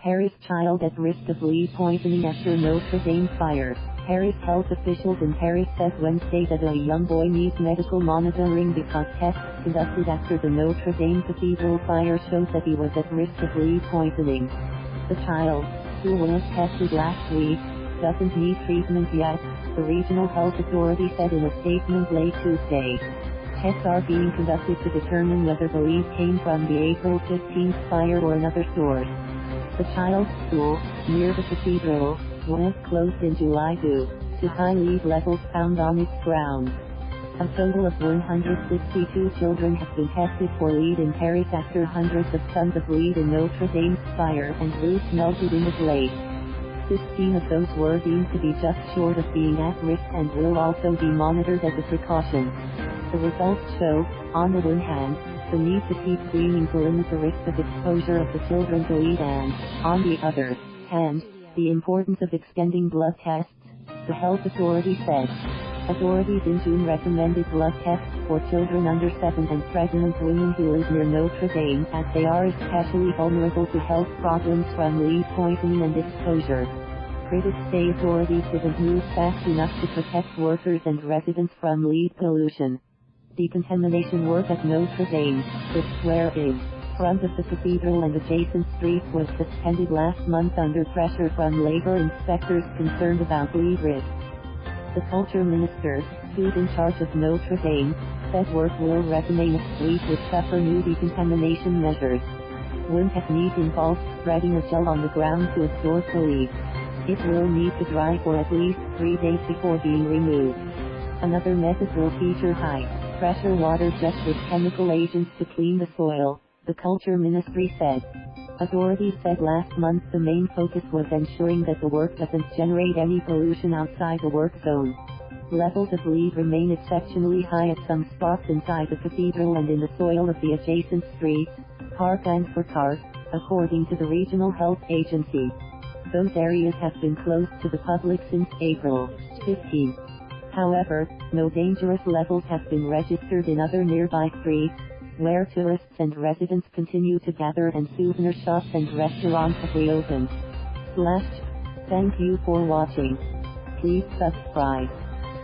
Paris child at risk of lead poisoning after Notre Dame fire. Paris health officials in Paris said Wednesday that a young boy needs medical monitoring because tests conducted after the Notre Dame Cathedral fire showed that he was at risk of lead poisoning. The child, who was tested last week, doesn't need treatment yet, the regional health authority said in a statement late Tuesday. Tests are being conducted to determine whether the lead came from the April 15th fire or another source. The child's school, near the cathedral, was closed in July due to high lead levels found on its grounds. A total of 162 children have been tested for lead in Paris after hundreds of tons of lead in Notre Dame's spire and roof melted in its lake. 16 of those were deemed to be just short of being at risk and will also be monitored as a precaution. The results show, on the one hand, the need to keep cleaning to limit the risk of exposure of the children to lead and, on the other hand, the importance of extending blood tests, the health authority said. Authorities in June recommended blood tests for children under 7 and pregnant women who live near Notre Dame as they are especially vulnerable to health problems from lead poisoning and exposure. Critics say authorities didn't move fast enough to protect workers and residents from lead pollution. Decontamination work at Notre Dame, the square in front of the cathedral and adjacent streets, was suspended last month under pressure from labor inspectors concerned about lead risks. The culture minister, who's in charge of Notre Dame, said work will resume next week with tougher new decontamination measures. One technique involves spreading a gel on the ground to absorb the lead. It will need to dry for at least 3 days before being removed. Another method will feature high-pressure water jet with chemical agents to clean the soil, the culture ministry said. Authorities said last month the main focus was ensuring that the work doesn't generate any pollution outside the work zone. Levels of lead remain exceptionally high at some spots inside the cathedral and in the soil of the adjacent streets, park and forecourt, according to the regional health agency. Those areas have been closed to the public since April 15. However, no dangerous levels have been registered in other nearby streets, where tourists and residents continue to gather and souvenir shops and restaurants have reopened. Thank you for watching. Please subscribe.